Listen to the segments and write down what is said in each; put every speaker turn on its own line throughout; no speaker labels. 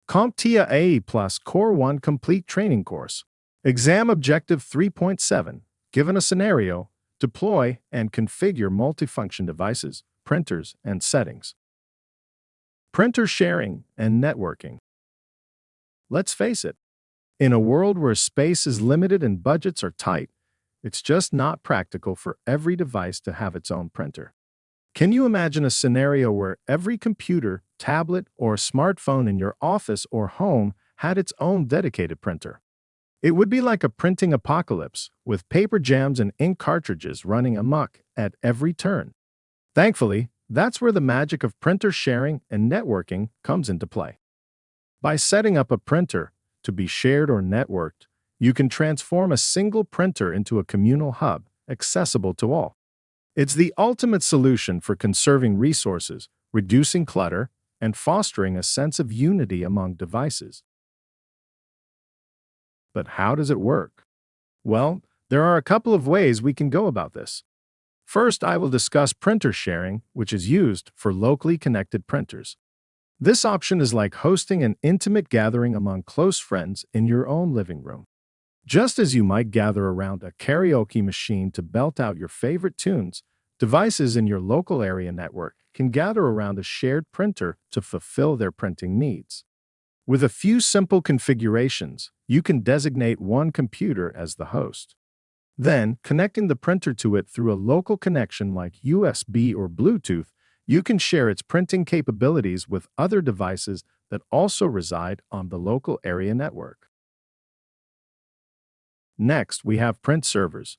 CompTIA A plus Core 1 Complete Training Course. Exam Objective 3.7. Given a scenario, deploy and configure multifunction devices, printers, and settings. Printer sharing and networking. Let's face it, in a world where space is limited and budgets are tight, it's just not practical for every device to have its own printer. Can you imagine a scenario where every computer, tablet, or smartphone in your office or home had its own dedicated printer? It would be like a printing apocalypse, with paper jams and ink cartridges running amok at every turn. Thankfully, that's where the magic of printer sharing and networking comes into play. By setting up a printer to be shared or networked, you can transform a single printer into a communal hub accessible to all. It's the ultimate solution for conserving resources, reducing clutter, and fostering a sense of unity among devices. But how does it work? Well, there are a couple of ways we can go about this. First, I will discuss printer sharing, which is used for locally connected printers. This option is like hosting an intimate gathering among close friends in your own living room. Just as you might gather around a karaoke machine to belt out your favorite tunes, devices in your local area network can gather around a shared printer to fulfill their printing needs. With a few simple configurations, you can designate one computer as the host. Then, connecting the printer to it through a local connection like USB or Bluetooth, you can share its printing capabilities with other devices that also reside on the local area network. Next, we have print servers.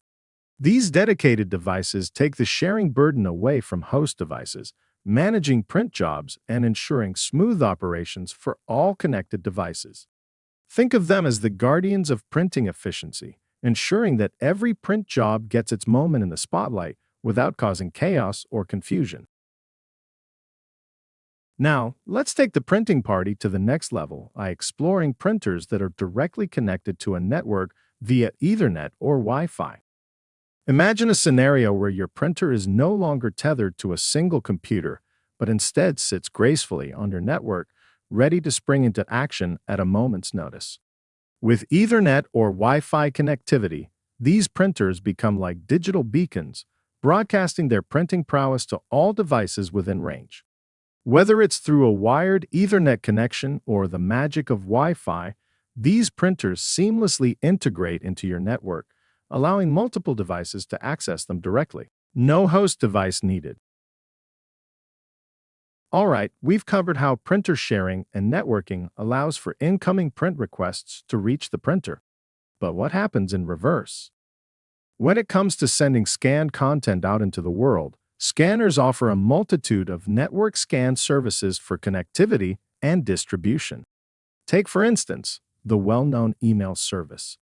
These dedicated devices take the sharing burden away from host devices, managing print jobs and ensuring smooth operations for all connected devices. Think of them as the guardians of printing efficiency, ensuring that every print job gets its moment in the spotlight without causing chaos or confusion. Now, let's take the printing party to the next level by exploring printers that are directly connected to a network via Ethernet or Wi-Fi. Imagine a scenario where your printer is no longer tethered to a single computer, but instead sits gracefully on your network, ready to spring into action at a moment's notice. With Ethernet or Wi-Fi connectivity, these printers become like digital beacons, broadcasting their printing prowess to all devices within range. Whether it's through a wired Ethernet connection or the magic of Wi-Fi, these printers seamlessly integrate into your network, allowing multiple devices to access them directly. No host device needed. All right, we've covered how printer sharing and networking allows for incoming print requests to reach the printer. But what happens in reverse? When it comes to sending scanned content out into the world, scanners offer a multitude of network scan services for connectivity and distribution. Take, for instance, the well-known email service,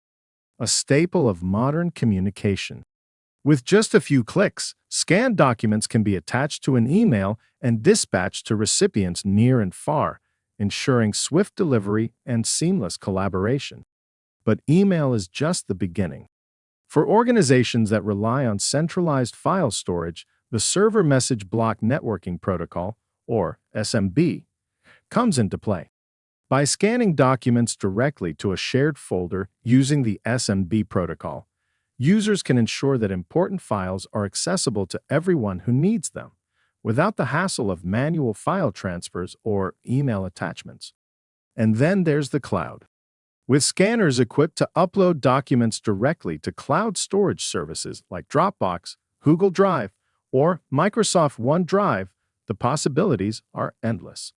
a staple of modern communication. With just a few clicks, scanned documents can be attached to an email and dispatched to recipients near and far, ensuring swift delivery and seamless collaboration. But email is just the beginning. For organizations that rely on centralized file storage, the Server Message Block Networking Protocol, or SMB, comes into play. By scanning documents directly to a shared folder using the SMB protocol, users can ensure that important files are accessible to everyone who needs them, without the hassle of manual file transfers or email attachments. And then there's the cloud. With scanners equipped to upload documents directly to cloud storage services like Dropbox, Google Drive, or Microsoft OneDrive, the possibilities are endless.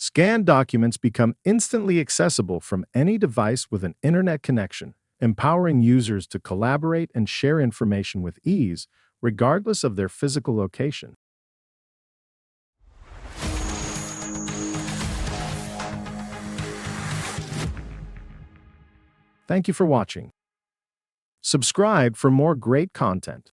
Scanned documents become instantly accessible from any device with an internet connection, empowering users to collaborate and share information with ease, regardless of their physical location. Thank you for watching. Subscribe for more great content.